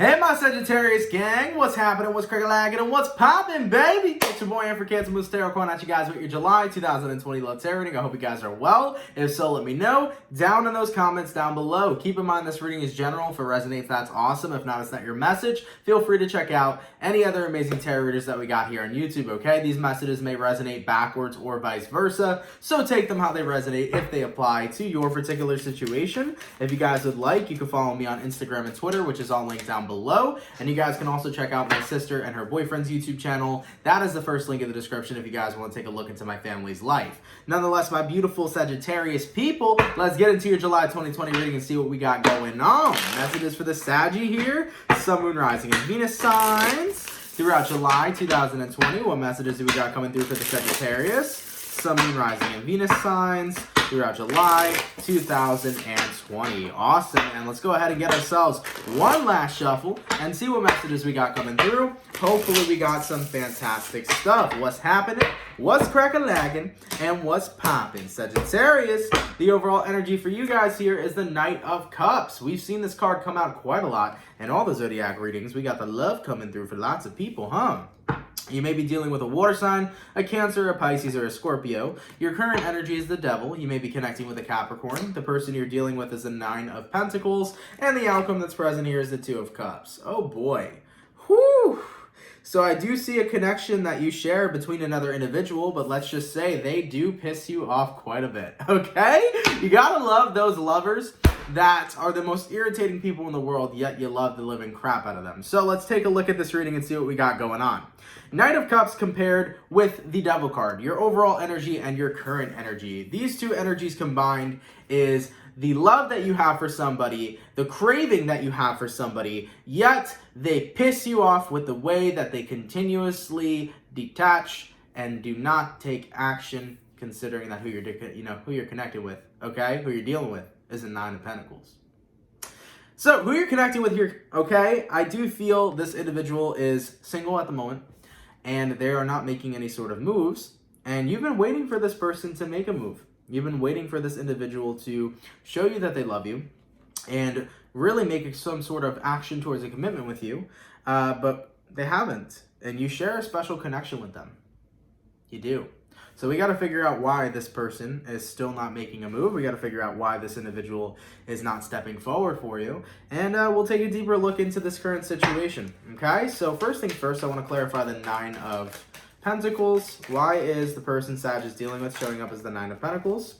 Hey my Sagittarius gang, what's happening, what's crack-a-lagging, and what's poppin', baby? It's your boy here for CancerMoonsTarot, calling out you guys with your July 2020 love tarot reading. I hope you guys are well. If so, let me know down in those comments down below. Keep in mind this reading is general. If it resonates, that's awesome. If not, it's not your message. Feel free to check out any other amazing tarot readers that we got here on YouTube, okay? These messages may resonate backwards or vice versa, so take them how they resonate if they apply to your particular situation. If you guys would like, you can follow me on Instagram and Twitter, which is all linked down below, and you guys can also check out my sister and her boyfriend's YouTube channel. That is the first link in the description if you guys want to take a look into my family's life. Nonetheless, my beautiful Sagittarius people, let's get into your July 2020 reading and see what we got going on. Messages for the Saggy here, Sun, Moon, Rising, and Venus signs throughout July 2020. What messages do we got coming through for the Sagittarius, Sun, Moon, Rising, and Venus signs throughout July 2020. Awesome, and let's go ahead and get ourselves one last shuffle and see what messages we got coming through. Hopefully we got some fantastic stuff. What's happening, what's crack-a-lagging, and what's popping? Sagittarius, the overall energy for you guys here is the Knight of Cups. We've seen this card come out quite a lot in all the zodiac readings. We got the love coming through for lots of people, huh? You may be dealing with a water sign, a Cancer, a Pisces, or a Scorpio. Your current energy is the Devil. You may be connecting with a Capricorn. The person you're dealing with is the Nine of Pentacles. And the outcome that's present here is the Two of Cups. Oh boy. Whew. So I do see a connection that you share between another individual, but let's just say they do piss you off quite a bit, okay? You gotta love those lovers that are the most irritating people in the world, yet you love the living crap out of them. So let's take a look at this reading and see what we got going on. Knight of Cups compared with the Devil card, your overall energy and your current energy. These two energies combined is the love that you have for somebody, the craving that you have for somebody, yet they piss you off with the way that they continuously detach and do not take action, considering that who you're connected with, okay? Who you're dealing with is a Nine of Pentacles. So who you're connecting with here, okay? I do feel this individual is single at the moment, and they are not making any sort of moves, and you've been waiting for this person to make a move. You've been waiting for this individual to show you that they love you and really make some sort of action towards a commitment with you, but they haven't, and you share a special connection with them. You do. So we got to figure out why this person is still not making a move. We got to figure out why this individual is not stepping forward for you. And we'll take a deeper look into this current situation. Okay, so first things first, I want to clarify the Nine of Pentacles. Why is the person Sag is dealing with showing up as the Nine of Pentacles?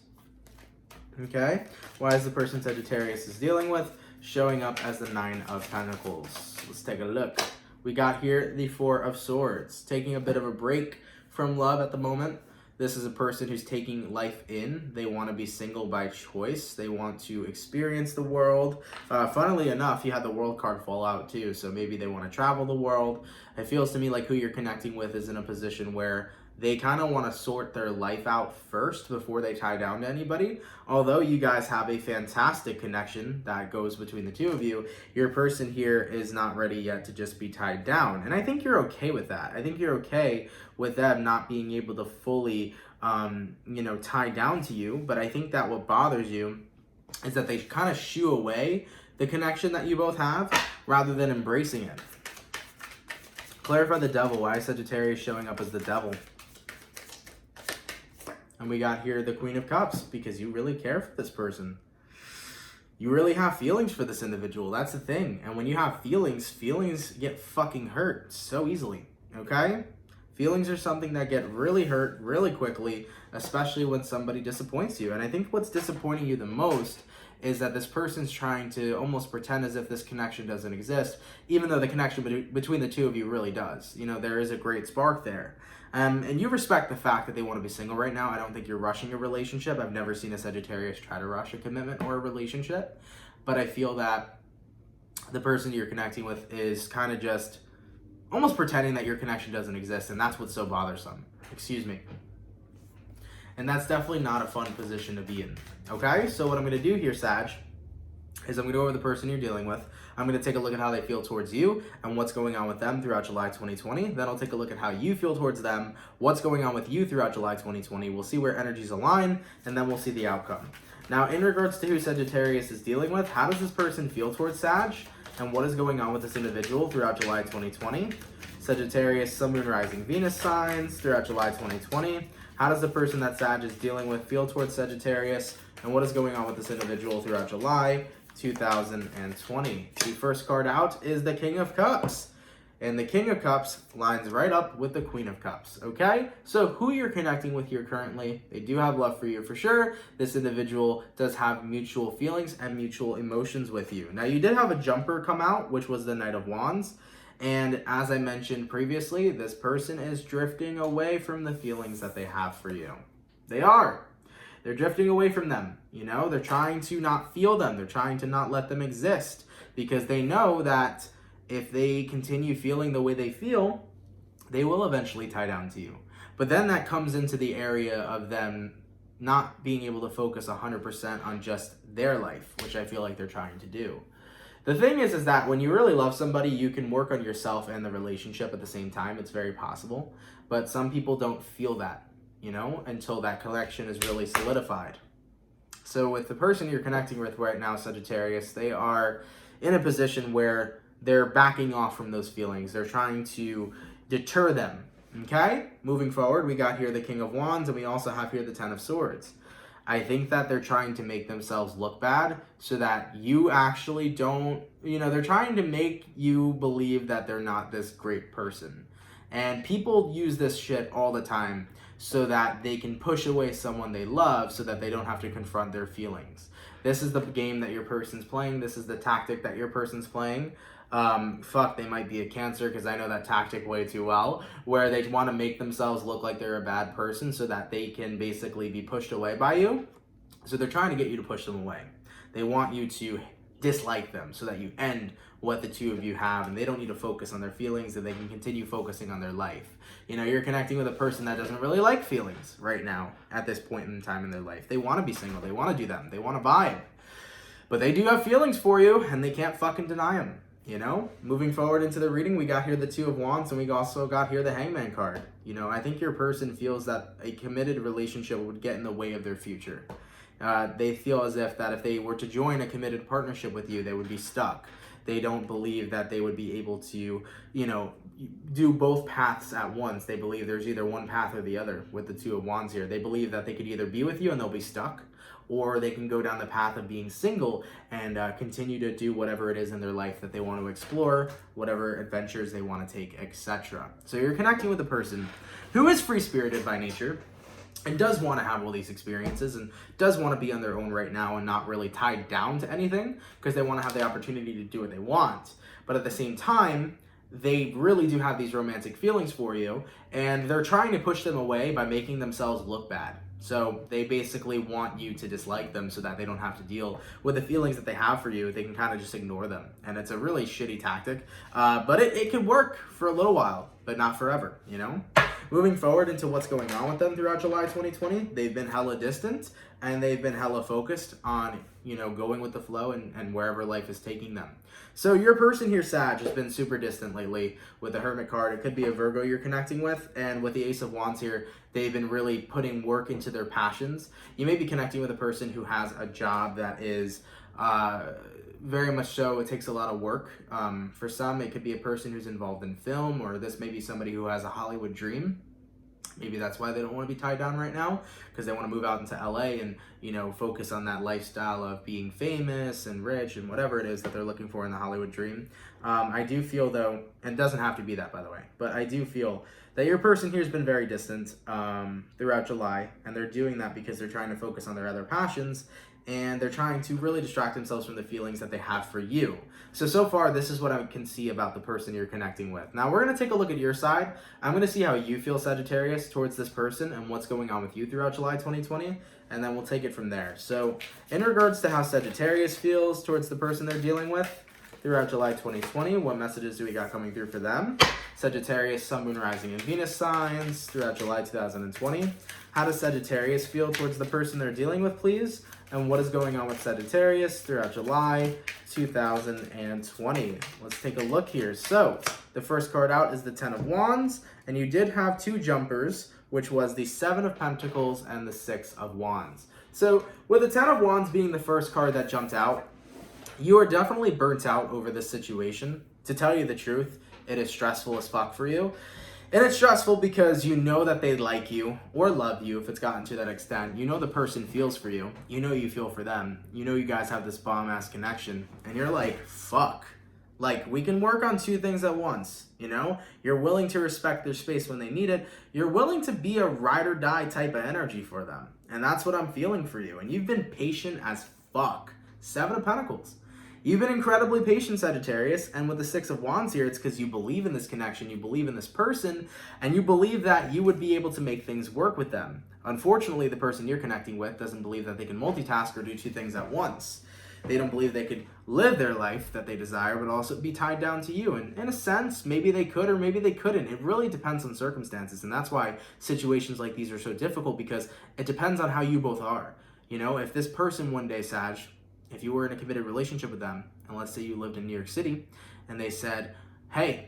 Okay, why is the person Sagittarius is dealing with showing up as the Nine of Pentacles? Let's take a look. We got here the Four of Swords, taking a bit of a break from love at the moment. This is a person who's taking life in. They want to be single by choice. They want to experience the world. Funnily enough, you had the World card fall out too, so maybe they want to travel the world. It feels to me like who you're connecting with is in a position where they kind of want to sort their life out first before they tie down to anybody. Although you guys have a fantastic connection that goes between the two of you, your person here is not ready yet to just be tied down. And I think you're okay with that. I think you're okay with them not being able to fully, tie down to you. But I think that what bothers you is that they kind of shoo away the connection that you both have rather than embracing it. Clarify the Devil. Why is Sagittarius showing up as the Devil? And we got here the Queen of Cups, because you really care for this person. You really have feelings for this individual. That's the thing. And when you have feelings, feelings get fucking hurt so easily, okay? Feelings are something that get really hurt really quickly, especially when somebody disappoints you. And I think what's disappointing you the most is that this person's trying to almost pretend as if this connection doesn't exist, even though the connection between the two of you really does. You know, there is a great spark there. And you respect the fact that they want to be single right now. I don't think you're rushing a relationship. I've never seen a Sagittarius try to rush a commitment or a relationship. But I feel that the person you're connecting with is kind of just almost pretending that your connection doesn't exist. And that's what's so bothersome. Excuse me. And that's definitely not a fun position to be in. Okay? So what I'm going to do here, Sag, is I'm going to go over the person you're dealing with. I'm going to take a look at how they feel towards you and what's going on with them throughout July 2020. Then I'll take a look at how you feel towards them, what's going on with you throughout July 2020. We'll see where energies align, and then we'll see the outcome. Now, in regards to who Sagittarius is dealing with, how does this person feel towards Sag? and what is going on with this individual throughout July 2020. Sagittarius, Sun, Moon, Rising, Venus signs throughout July 2020. How does the person that Sag is dealing with feel towards Sagittarius, and what is going on with this individual throughout July 2020? The first card out is the King of Cups. And the King of Cups lines right up with the Queen of Cups, okay? So who you're connecting with here currently, they do have love for you for sure. This individual does have mutual feelings and mutual emotions with you. Now, you did have a jumper come out, which was the Knight of Wands. And as I mentioned previously, this person is drifting away from the feelings that they have for you. They are. They're drifting away from them, you know? They're trying to not feel them. They're trying to not let them exist because they know that if they continue feeling the way they feel, they will eventually tie down to you. But then that comes into the area of them not being able to focus 100% on just their life, which I feel like they're trying to do. The thing is that when you really love somebody, you can work on yourself and the relationship at the same time. It's very possible. But some people don't feel that, you know, until that connection is really solidified. So with the person you're connecting with right now, Sagittarius, they are in a position where they're backing off from those feelings. They're trying to deter them, okay? Moving forward, we got here the King of Wands, and we also have here the Ten of Swords. I think that they're trying to make themselves look bad so that you actually don't, you know, they're trying to make you believe that they're not this great person. And people use this shit all the time so that they can push away someone they love so that they don't have to confront their feelings. This is the game that your person's playing. This is the tactic that your person's playing. They might be a Cancer because I know that tactic way too well, where they want to make themselves look like they're a bad person so that they can basically be pushed away by you. So they're trying to get you to push them away. They want you to dislike them so that you end what the two of you have, and they don't need to focus on their feelings, and they can continue focusing on their life. You know, you're connecting with a person that doesn't really like feelings right now at this point in time in their life. They want to be single. They want to do them. They want to vibe. But they do have feelings for you, and they can't fucking deny them. You know, moving forward into the reading, we got here the Two of Wands, and we also got here the Hangman card. You know, I think your person feels that a committed relationship would get in the way of their future. They feel as if that if they were to join a committed partnership with you, they would be stuck. They don't believe that they would be able to, you know, do both paths at once. They believe there's either one path or the other with the Two of Wands here. They believe that they could either be with you and they'll be stuck, or they can go down the path of being single and continue to do whatever it is in their life that they want to explore, whatever adventures they want to take, etc. So you're connecting with a person who is free-spirited by nature and does want to have all these experiences and does want to be on their own right now and not really tied down to anything because they want to have the opportunity to do what they want. But at the same time, they really do have these romantic feelings for you, and they're trying to push them away by making themselves look bad. So they basically want you to dislike them so that they don't have to deal with the feelings that they have for you. They can kind of just ignore them. And it's a really shitty tactic, but it can work for a little while, but not forever, you know? Moving forward into what's going on with them throughout July 2020, they've been hella distant and they've been hella focused on, you know, going with the flow and wherever life is taking them. So your person here, Sag, has been super distant lately with the Hermit card. It could be a Virgo you're connecting with, and with the Ace of Wands here, they've been really putting work into their passions. You may be connecting with a person who has a job that is very much so, it takes a lot of work. For some, it could be a person who's involved in film, or this may be somebody who has a Hollywood dream. Maybe that's why they don't want to be tied down right now, because they want to move out into LA and, you know, focus on that lifestyle of being famous and rich and whatever it is that they're looking for in the Hollywood dream. I do feel, though, and it doesn't have to be that, by the way, but I do feel that your person here has been very distant throughout July, and they're doing that because they're trying to focus on their other passions, and they're trying to really distract themselves from the feelings that they have for you. So far, this is what I can see about the person you're connecting with. Now, we're going to take a look at your side. I'm going to see how you feel, Sagittarius, towards this person and what's going on with you throughout July 2020, and then we'll take it from there. So, in regards to how Sagittarius feels towards the person they're dealing with throughout July 2020, what messages do we got coming through for them? Sagittarius, Sun, Moon, Rising, and Venus signs throughout July 2020. How does Sagittarius feel towards the person they're dealing with, please? And what is going on with Sagittarius throughout July 2020? Let's take a look here. So, the first card out is the Ten of Wands, and you did have two jumpers, which was the Seven of Pentacles and the Six of Wands. So, with the Ten of Wands being the first card that jumped out, You are definitely burnt out over this situation. To tell you the truth, it is stressful as fuck for you. And it's stressful because you know that they like you or love you if it's gotten to that extent. You know the person feels for you. You know you feel for them. You know you guys have this bomb-ass connection. And you're like, fuck. Like, we can work on two things at once, you know? You're willing to respect their space when they need it. You're willing to be a ride or die type of energy for them. And that's what I'm feeling for you. And you've been patient as fuck. 7 of Pentacles. You've been incredibly patient, Sagittarius, and with the 6 of Wands here, it's because you believe in this connection, you believe in this person, and you believe that you would be able to make things work with them. Unfortunately, the person you're connecting with doesn't believe that they can multitask or do 2 things at once. They don't believe they could live their life that they desire, but also be tied down to you. And in a sense, maybe they could or maybe they couldn't. It really depends on circumstances, and that's why situations like these are so difficult, because it depends on how you both are. You know, if this person one day, Sag, if you were in a committed relationship with them, and let's say you lived in New York City, and they said, hey,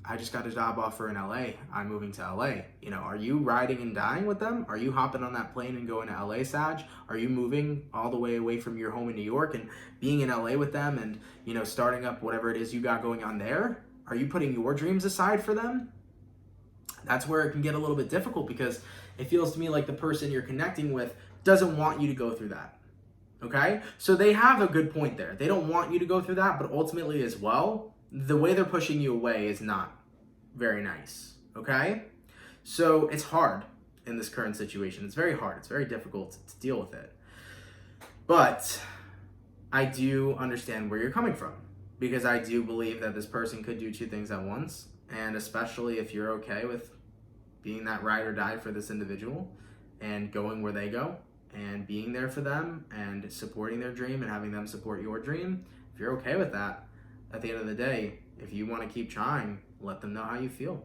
I just got a job offer in LA, I'm moving to LA. You know, are you riding and dying with them? Are you hopping on that plane and going to LA, Sag? Are you moving all the way away from your home in New York and being in LA with them and, you know, starting up whatever it is you got going on there? Are you putting your dreams aside for them? That's where it can get a little bit difficult, because it feels to me like the person you're connecting with doesn't want you to go through that. Okay? So they have a good point there. They don't want you to go through that, but ultimately as well, the way they're pushing you away is not very nice. Okay? So it's hard in this current situation. It's very hard. It's very difficult to deal with it. But I do understand where you're coming from, because I do believe that this person could do 2 things at once, and especially if you're okay with being that ride or die for this individual and going where they go, and being there for them and supporting their dream and having them support your dream. If you're okay with that, at the end of the day, if you want to keep trying, let them know how you feel.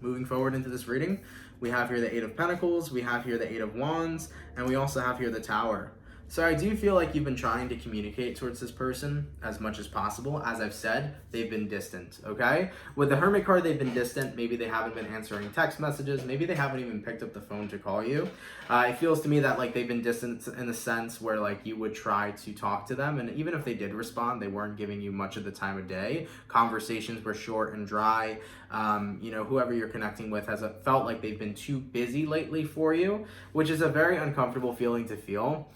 Moving forward into this reading, we have here the 8 of Pentacles, we have here the 8 of Wands, and we also have here the Tower. So I do feel like you've been trying to communicate towards this person as much as possible. As I've said, they've been distant, okay? With the Hermit card, they've been distant. Maybe they haven't been answering text messages. Maybe they haven't even picked up the phone to call you. It feels to me that like they've been distant in the sense where like you would try to talk to them, and even if they did respond, they weren't giving you much of the time of day. Conversations were short and dry. You know, whoever you're connecting with has felt like they've been too busy lately for you, which is a very uncomfortable feeling to feel.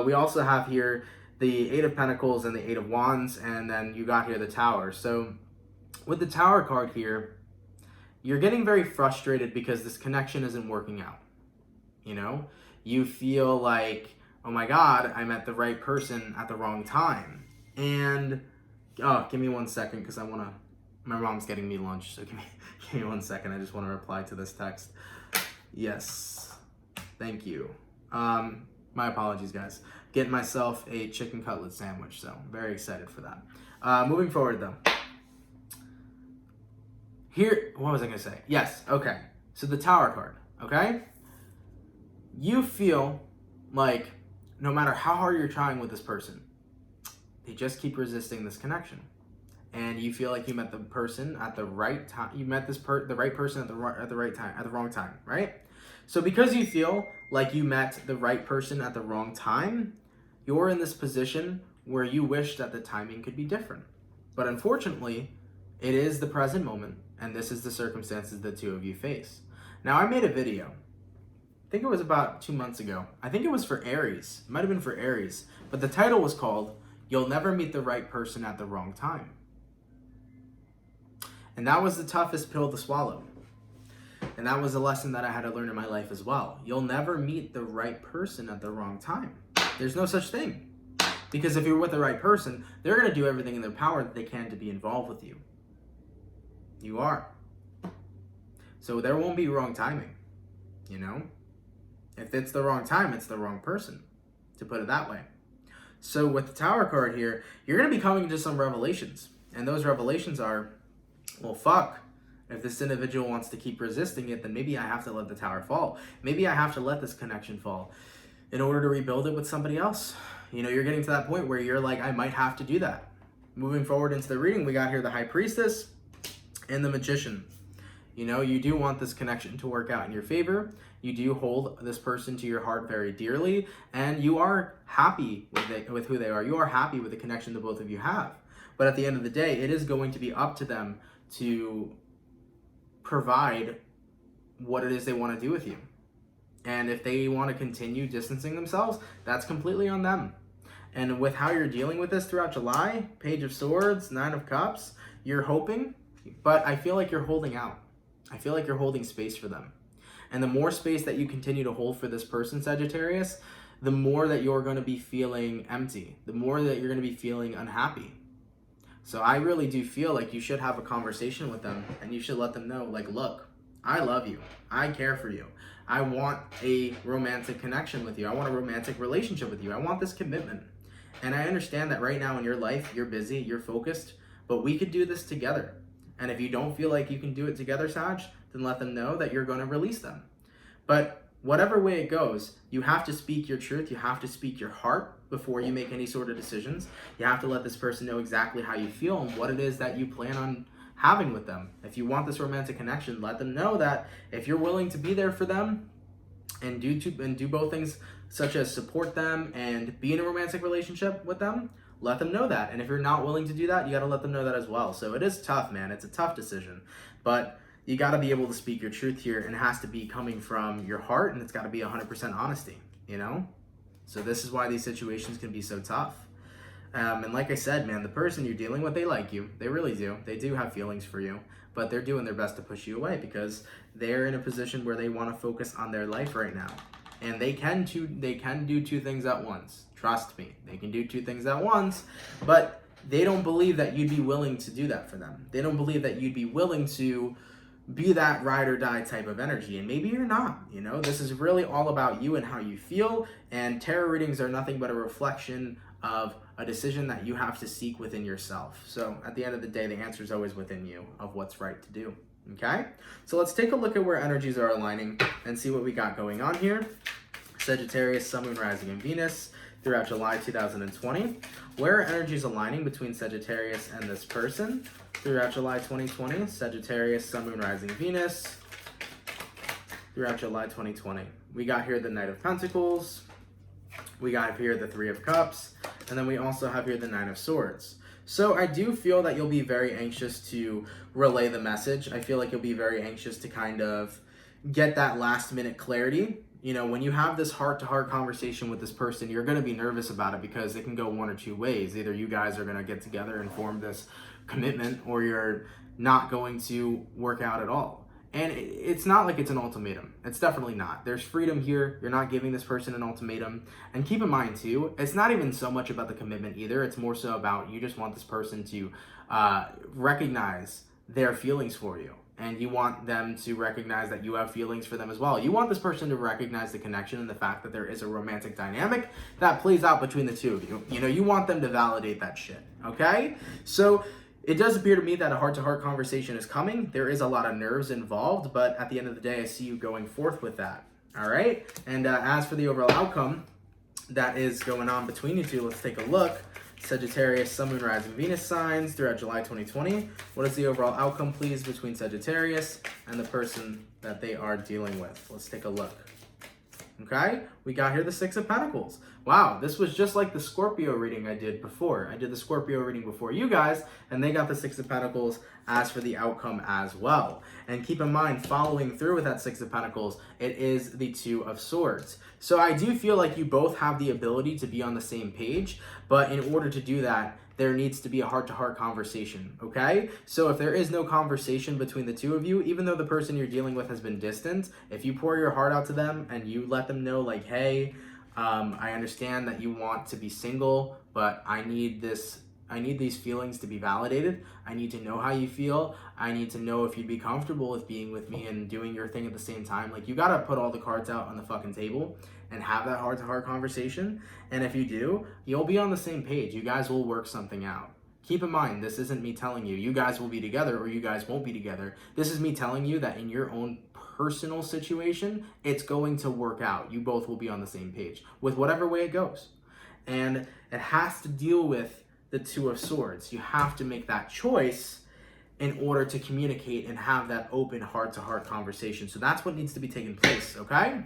We also have here the 8 of Pentacles and the 8 of Wands, and then you got here the Tower. So with the Tower card here, you're getting very frustrated because this connection isn't working out. You know, you feel like, oh my God, I met the right person at the wrong time. And, oh, give me 1 second, because my mom's getting me lunch, so give me 1 second. I just want to reply to this text. Yes, thank you. My apologies, guys. Getting myself a chicken cutlet sandwich, so I'm very excited for that. Moving forward, though. Here, what was I going to say? Yes, okay. So the Tower card, okay? You feel like no matter how hard you're trying with this person, they just keep resisting this connection. And you feel like you met the person at the right time. You met the right person at the right time, at the wrong time, right? So because you feel like you met the right person at the wrong time, you're in this position where you wish that the timing could be different. But unfortunately, it is the present moment, and this is the circumstances the 2 of you face. Now, I made a video. I think it was about 2 months ago. I think it was for Aries. It might have been for Aries. But the title was called, You'll Never Meet the Right Person at the Wrong Time. And that was the toughest pill to swallow. And that was a lesson that I had to learn in my life as well. You'll never meet the right person at the wrong time. There's no such thing. Because if you're with the right person, they're going to do everything in their power that they can to be involved with you. You are. So there won't be wrong timing, you know? If it's the wrong time, it's the wrong person, to put it that way. So with the Tower card here, you're going to be coming to some revelations. And those revelations are, well, fuck. If this individual wants to keep resisting it, then maybe I have to let the Tower fall. Maybe I have to let this connection fall in order to rebuild it with somebody else. You know, you're getting to that point where you're like, I might have to do that. Moving forward into the reading, we got here the High Priestess and the Magician. You know, you do want this connection to work out in your favor. You do hold this person to your heart very dearly, and you are happy with who they are. You are happy with the connection the both of you have. But at the end of the day, it is going to be up to them to provide what it is they want to do with you. And if they want to continue distancing themselves, that's completely on them. And with how you're dealing with this throughout July, Page of Swords, Nine of Cups, you're hoping, but I feel like you're holding out. I feel like you're holding space for them. And the more space that you continue to hold for this person, Sagittarius, the more that you're going to be feeling empty, the more that you're going to be feeling unhappy. So I really do feel like you should have a conversation with them, and you should let them know, like, look, I love you. I care for you. I want a romantic connection with you. I want a romantic relationship with you. I want this commitment. And I understand that right now in your life, you're busy, you're focused, but we could do this together. And if you don't feel like you can do it together, Sag, then let them know that you're going to release them. But whatever way it goes, you have to speak your truth. You have to speak your heart before you make any sort of decisions. You have to let this person know exactly how you feel and what it is that you plan on having with them. If you want this romantic connection, let them know that if you're willing to be there for them and do both things, such as support them and be in a romantic relationship with them, let them know that. And if you're not willing to do that, you got to let them know that as well. So it is tough, man. It's a tough decision, but you got to be able to speak your truth here, and it has to be coming from your heart, and it's got to be 100% honesty, you know? So this is why these situations can be so tough. And like I said, man, the person you're dealing with, they like you. They really do. They do have feelings for you, but they're doing their best to push you away because they're in a position where they want to focus on their life right now. And they can do two things at once. Trust me, they can do two things at once, but they don't believe that you'd be willing to do that for them. They don't believe that you'd be willing to be that ride or die type of energy, and maybe you're not, you know? This is really all about you and how you feel, and tarot readings are nothing but a reflection of a decision that you have to seek within yourself. So at the end of the day, the answer is always within you of what's right to do, okay? So let's take a look at where energies are aligning and see what we got going on here. Sagittarius, Sun, Moon, Rising, and Venus throughout July 2020. Where are energies aligning between Sagittarius and this person throughout July 2020? Sagittarius, Sun, Moon, Rising, Venus throughout July 2020. We got here the Knight of Pentacles. We got here the Three of Cups. And then we also have here the Nine of Swords. So I do feel that you'll be very anxious to relay the message. I feel like you'll be very anxious to kind of get that last minute clarity. You know, when you have this heart-to-heart conversation with this person, you're going to be nervous about it because it can go one or two ways. Either you guys are going to get together and form this commitment, or you're not going to work out at all. And it's not like it's an ultimatum. It's definitely not. There's freedom here. You're not giving this person an ultimatum. And keep in mind, too, it's not even so much about the commitment either. It's more so about you just want this person to recognize their feelings for you. And you want them to recognize that you have feelings for them as well. You want this person to recognize the connection and the fact that there is a romantic dynamic that plays out between the two of you. You know, you want them to validate that shit, okay? So it does appear to me that a heart-to-heart conversation is coming. There is a lot of nerves involved, but at the end of the day, I see you going forth with that, all right? And as for the overall outcome that is going on between you two, let's take a look. Sagittarius, Sun, Moon, Rising, Venus signs throughout July 2020. What is the overall outcome, please, between Sagittarius and the person that they are dealing with? Let's take a look. Okay, we got here the Six of Pentacles. Wow, this was just like the Scorpio reading I did before. I did the Scorpio reading before you guys, and they got the Six of Pentacles as for the outcome as well. And keep in mind, following through with that Six of Pentacles, it is the Two of Swords. So I do feel like you both have the ability to be on the same page, but in order to do that, there needs to be a heart-to-heart conversation, okay? So if there is no conversation between the two of you, even though the person you're dealing with has been distant, if you pour your heart out to them and you let them know, like, hey, I understand that you want to be single, but I need these feelings to be validated. I need to know how you feel. I need to know if you'd be comfortable with being with me and doing your thing at the same time. Like, you gotta put all the cards out on the fucking table and have that heart-to-heart conversation. And if you do, you'll be on the same page. You guys will work something out. Keep in mind, this isn't me telling you, you guys will be together or you guys won't be together. This is me telling you that in your own personal situation, it's going to work out. You both will be on the same page with whatever way it goes. And it has to deal with the Two of Swords. You have to make that choice in order to communicate and have that open heart-to-heart conversation. So that's what needs to be taking place, okay?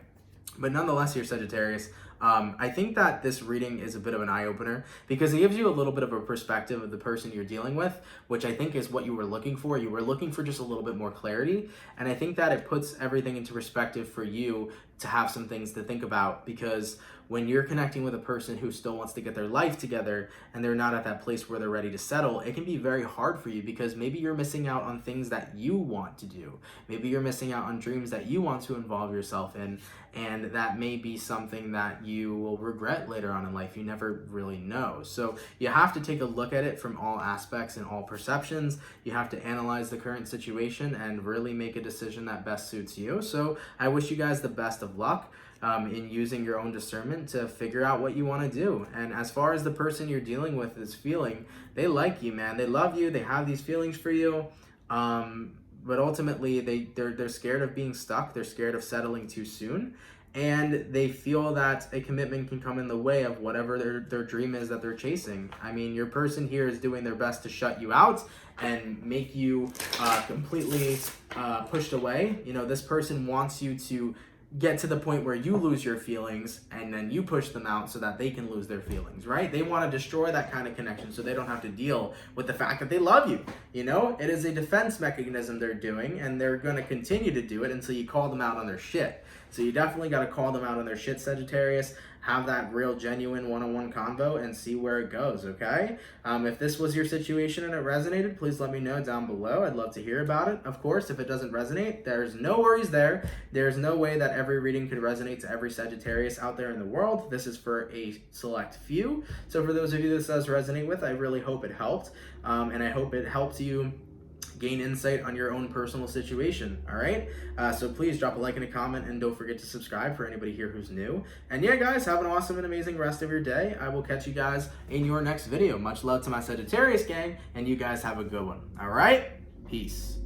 But nonetheless here, Sagittarius, I think that this reading is a bit of an eye-opener because it gives you a little bit of a perspective of the person you're dealing with, which I think is what you were looking for. You were looking for just a little bit more clarity, and I think that it puts everything into perspective for you to have some things to think about, because when you're connecting with a person who still wants to get their life together and they're not at that place where they're ready to settle, it can be very hard for you because maybe you're missing out on things that you want to do. Maybe you're missing out on dreams that you want to involve yourself in, and that may be something that you will regret later on in life. You never really know. So you have to take a look at it from all aspects and all perceptions. You have to analyze the current situation and really make a decision that best suits you. So I wish you guys the best of luck in using your own discernment to figure out what you want to do. And as far as the person you're dealing with is feeling, they like you, man. They love you. They have these feelings for you. But ultimately, they're scared of being stuck. They're scared of settling too soon. And they feel that a commitment can come in the way of whatever their dream is that they're chasing. I mean, your person here is doing their best to shut you out and make you completely pushed away. You know, this person wants you to get to the point where you lose your feelings and then you push them out so that they can lose their feelings, right? They want to destroy that kind of connection so they don't have to deal with the fact that they love you. You know, it is a defense mechanism they're doing, and they're going to continue to do it until you call them out on their shit. So you definitely got to call them out on their shit, Sagittarius. Have that real, genuine one-on-one convo and see where it goes, okay? If this was your situation and it resonated, please let me know down below. I'd love to hear about it. Of course, if it doesn't resonate, there's no worries there. There's no way that every reading could resonate to every Sagittarius out there in the world. This is for a select few. So for those of you this does resonate with, I really hope it helped. And I hope it helped you gain insight on your own personal situation, all right? So please drop a like and a comment, and don't forget to subscribe for anybody here who's new. And yeah, guys, have an awesome and amazing rest of your day. I will catch you guys in your next video. Much love to my Sagittarius gang, and you guys have a good one, all right? Peace.